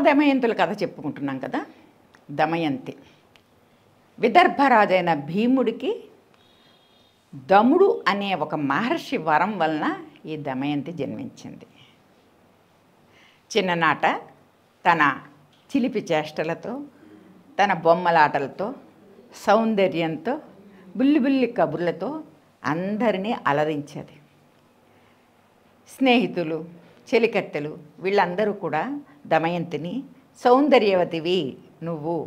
దమయంతుల కథ చెప్పుకుంటున్నాం కదా. దమయంతి విదర్భరాజైన భీముడికి దముడు అనే ఒక మహర్షి వరం వలన ఈ దమయంతి జన్మించింది. చిన్ననాట తన చిలిపి చేష్టలతో, తన బొమ్మలాటలతో, సౌందర్యంతో, బుల్లి బుల్లి కబుర్లతో అందరినీ అలరించేది. స్నేహితులు, చెలికత్తెలు వీళ్ళందరూ కూడా దమయంతిని సౌందర్యవతివి నువ్వు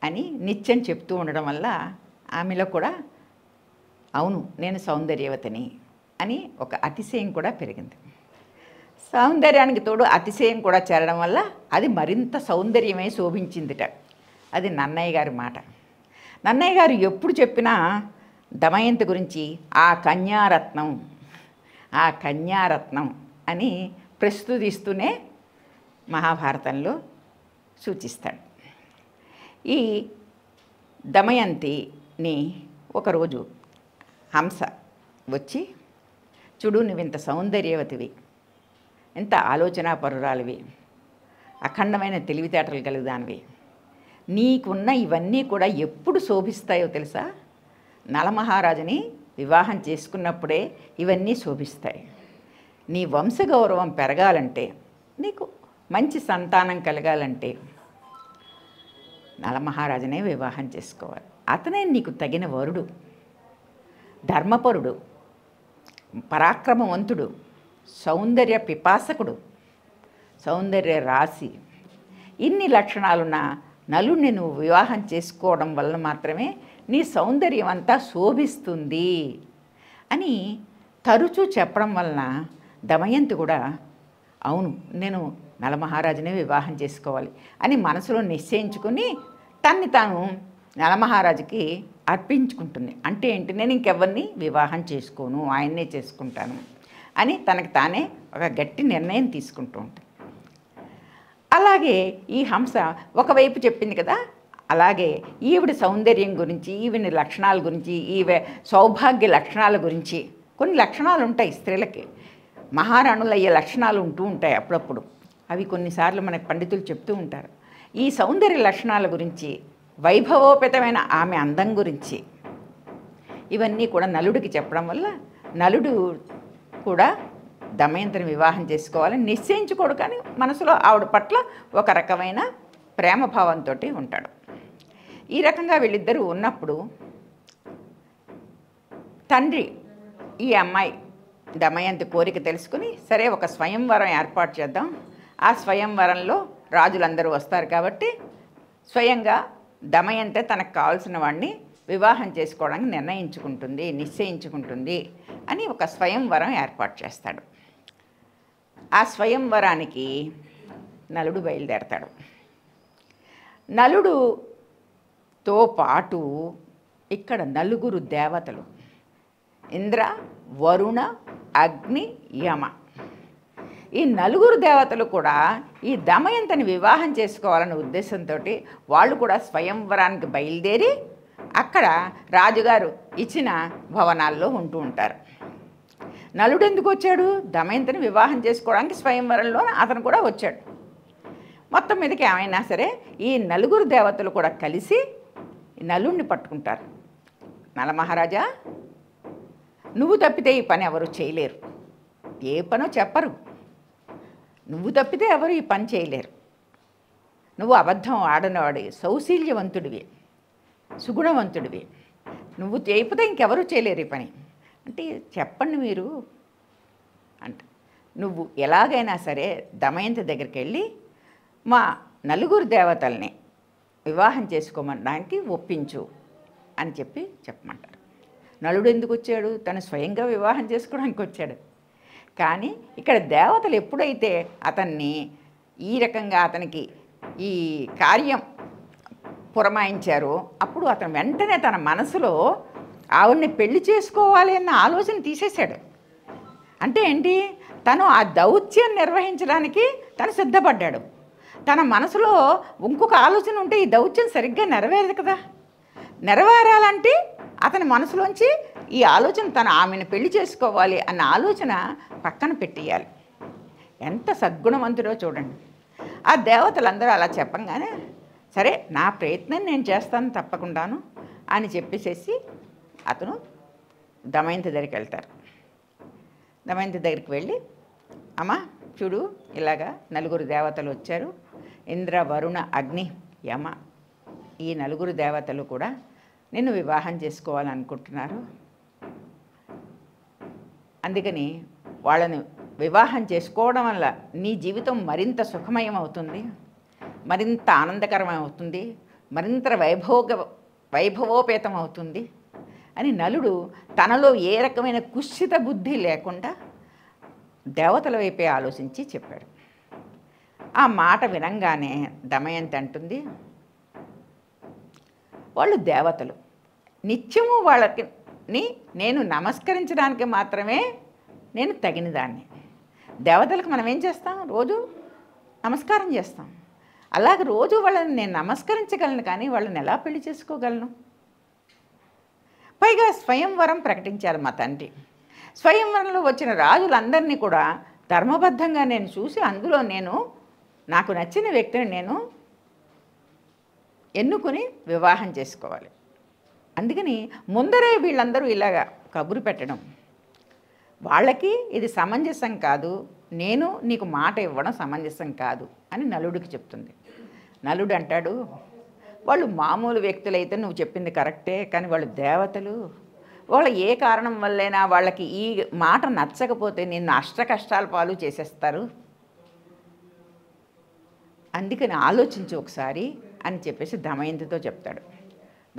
అని నిత్యం చెప్తూ ఉండడం వల్ల ఆమెలో కూడా అవును నేను సౌందర్యవతిని అని ఒక అతిశయం కూడా పెరిగింది. సౌందర్యానికి తోడు అతిశయం కూడా చేరడం వల్ల అది మరింత సౌందర్యమే శోభించిందిట. అది నన్నయ్య గారి మాట. నన్నయ్య గారు ఎప్పుడు చెప్పినా దమయంతి గురించి ఆ కన్యారత్నం అని ప్రస్తుతిస్తూనే మహాభారతంలో సూచిస్తాడు. ఈ దమయంతిని ఒకరోజు హంస వచ్చి, చూడు నువ్వు ఇంత సౌందర్యవతివి, ఎంత ఆలోచనాపరురాలివి, అఖండమైన తెలివితేటలు కలిగిదానివి, నీకున్న ఇవన్నీ కూడా ఎప్పుడు శోభిస్తాయో తెలుసా? నలమహారాజుని వివాహం చేసుకున్నప్పుడే ఇవన్నీ శోభిస్తాయి. నీ వంశగౌరవం పెరగాలంటే, నీకు మంచి సంతానం కలగాలంటే నలమహారాజునే వివాహం చేసుకోవాలి. అతనే నీకు తగిన వరుడు, ధర్మపరుడు, పరాక్రమవంతుడు, సౌందర్య పిపాసకుడు, సౌందర్య రాశి. ఇన్ని లక్షణాలున్న నలుడిని నువ్వు వివాహం చేసుకోవడం వల్ల మాత్రమే నీ సౌందర్యం అంతా శోభిస్తుంది అని తరచూ చెప్పడం వలన దమయంతి కూడా అవును నేను నలమహారాజునే వివాహం చేసుకోవాలి అని మనసులో నిశ్చయించుకుని తన్ని తాను నలమహారాజుకి అర్పించుకుంటుంది. అంటే ఏంటి, నేను ఇంకెవరిని వివాహం చేసుకోను, ఆయన్నే చేసుకుంటాను అని తనకు తానే ఒక గట్టి నిర్ణయం తీసుకుంటూ ఉంటుంది. అలాగే ఈ హంస ఒకవైపు చెప్పింది కదా, అలాగే ఈవిడ సౌందర్యం గురించి, ఈవిని లక్షణాల గురించి, ఈమె సౌభాగ్య లక్షణాల గురించి, కొన్ని లక్షణాలు ఉంటాయి స్త్రీలకి, మహారాణులయ్యే లక్షణాలు ఉంటూ ఉంటాయి అప్పుడప్పుడు. అవి కొన్నిసార్లు మనకు పండితులు చెప్తూ ఉంటారు. ఈ సౌందర్య లక్షణాల గురించి, వైభవోపేతమైన ఆమె అందం గురించి ఇవన్నీ కూడా నలుడికి చెప్పడం వల్ల నలుడు కూడా దమయంతిని వివాహం చేసుకోవాలని నిశ్చయించుకోడు, కానీ మనసులో ఆవిడ పట్ల ఒక రకమైన ప్రేమభావంతో ఉంటాడు. ఈ రకంగా వీళ్ళిద్దరూ ఉన్నప్పుడు తండ్రి ఈ అమ్మాయి దమయంతి కోరిక తెలుసుకుని, సరే ఒక స్వయంవరం ఏర్పాటు చేద్దాం, ఆ స్వయంవరంలో రాజులందరూ వస్తారు కాబట్టి స్వయంగా దమయంతి తనకు కావాల్సిన వాడిని వివాహం చేసుకోవడానికి నిశ్చయించుకుంటుంది అని ఒక స్వయంవరం ఏర్పాటు చేస్తాడు. ఆ స్వయంవరానికి నలుడు బయలుదేరతాడు. నలుడుతో పాటు ఇక్కడ నలుగురు దేవతలు, ఇంద్ర, వరుణ, అగ్ని, యమ, ఈ నలుగురు దేవతలు కూడా ఈ దమయంతిని వివాహం చేసుకోవాలనే ఉద్దేశంతో వాళ్ళు కూడా స్వయంవరానికి బయలుదేరి అక్కడ రాజుగారు ఇచ్చిన భవనాల్లో ఉంటూ ఉంటారు. నలుడు ఎందుకు వచ్చాడు? దమయంతిని వివాహం చేసుకోవడానికి స్వయంవరంలో అతను కూడా వచ్చాడు. మొత్తం మీదకి ఏమైనా సరే ఈ నలుగురు దేవతలు కూడా కలిసి నలుడిని పట్టుకుంటారు. నలమహారాజా, నువ్వు తప్పితే ఈ పని ఎవరు చేయలేరు, ఏ పనో చెప్పరు, నువ్వు తప్పితే ఎవరు ఈ పని చేయలేరు, నువ్వు అబద్ధం ఆడనివాడి, సౌశీల్యవంతుడివి, సుగుణవంతుడివి, నువ్వు చేయకపోతే ఇంకెవరు చేయలేరు ఈ పని అంటే చెప్పండి మీరు అంట. నువ్వు ఎలాగైనా సరే దమయంతి దగ్గరికి వెళ్ళి మా నలుగురు దేవతల్ని వివాహం చేసుకోమనడానికి ఒప్పించు అని చెప్పమంటారు. నలుడు ఎందుకు వచ్చాడు? తను స్వయంగా వివాహం చేసుకోవడానికి వచ్చాడు. కానీ ఇక్కడ దేవతలు ఎప్పుడైతే అతన్ని ఈ రకంగా అతనికి ఈ కార్యం పురమాయించారో అప్పుడు అతను వెంటనే తన మనసులో ఆవిడ్ని పెళ్లి చేసుకోవాలి అన్న ఆలోచన తీసేశాడు. అంటే ఏంటి, తను ఆ దౌత్యం నిర్వహించడానికి తను సిద్ధపడ్డాడు. తన మనసులో ఇంకొక ఆలోచన ఉంటే ఈ దౌత్యం సరిగ్గా నెరవేరదు కదా. నెరవేరాలంటే అతని మనసులోంచి ఈ ఆలోచన తను ఆమెను పెళ్లి చేసుకోవాలి అన్న ఆలోచన పక్కన పెట్టేయాలి. ఎంత సద్గుణవంతుడో చూడండి. ఆ దేవతలందరూ అలా చెప్పంగానే సరే నా ప్రయత్నం నేను చేస్తాను తప్పకుండాను అని చెప్పేసేసి అతను దమయంతి దగ్గరికి వెళ్తారు. దమయంతి దగ్గరికి వెళ్ళి, అమ్మ చూడు, ఇలాగా నలుగురు దేవతలు వచ్చారు, ఇంద్ర, వరుణ, అగ్ని, యమ. ఈ నలుగురు దేవతలు కూడా నిన్ను వివాహం చేసుకోవాలనుకుంటున్నారు. అందుకని వాళ్ళని వివాహం చేసుకోవడం వల్ల నీ జీవితం మరింత సుఖమయం అవుతుంది, మరింత ఆనందకరమవుతుంది, మరింత వైభవోపేతం అవుతుంది అని నలుడు తనలో ఏ రకమైన కుత్సిత బుద్ధి లేకుండా దేవతల వైపే ఆలోచించి చెప్పాడు. ఆ మాట వినంగానే దమయంతి అంటుంది, వాళ్ళు దేవతలు, నిత్యము వాళ్ళకి నేను నమస్కరించడానికి మాత్రమే నేను తగిన దాన్ని. దేవతలకు మనం ఏం చేస్తాం? రోజు నమస్కారం చేస్తాం. అలాగే రోజు వాళ్ళని నేను నమస్కరించగలను, కానీ వాళ్ళని ఎలా పెళ్లి చేసుకోగలను? పైగా స్వయంవరం ప్రకటించారు మా తండ్రి. స్వయంవరంలో వచ్చిన రాజులందరినీ కూడా ధర్మబద్ధంగా నేను చూసి అందులో నాకు నచ్చిన వ్యక్తిని నేను ఎన్నుకుని వివాహం చేసుకోవాలి. అందుకని ముందరే వీళ్ళందరూ ఇలాగా కబురు పెట్టడం వాళ్ళకి ఇది సమంజసం కాదు, నేను నీకు మాట ఇవ్వడం సమంజసం కాదు అని నలుడికి చెప్తుంది. నలుడు అంటాడు, వాళ్ళు మామూలు వ్యక్తులైతే నువ్వు చెప్పింది కరెక్టే, కానీ వాళ్ళు దేవతలు, వాళ్ళు ఏ కారణం వల్లైనా వాళ్ళకి ఈ మాట నచ్చకపోతే నిన్ను అష్ట కష్టాల పాలు చేసేస్తారు, అందుకని ఆలోచించు ఒకసారి అని చెప్పేసి దమయంతితో చెప్తాడు.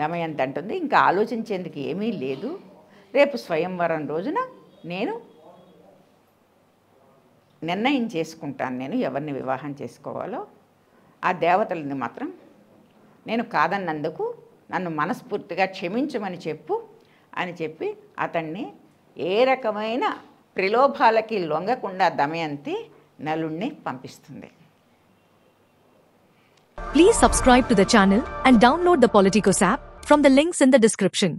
దమయంతి అంటుంది, ఇంకా ఆలోచించేందుకు ఏమీ లేదు, రేపు స్వయంవరం రోజున నేను నిర్ణయం చేసుకుంటాను నేను ఎవరిని వివాహం చేసుకోవాలో. ఆ దేవతలని మాత్రం నేను కాదన్నందుకు నన్ను మనస్ఫూర్తిగా క్షమించమని చెప్పు అని చెప్పి అతన్ని ఏ రకమైన ప్రలోభాలకి లొంగకుండా దమయంతి నలుణ్ణి పంపిస్తుంది. Please subscribe to the channel and download the Politicos app from the links in the description.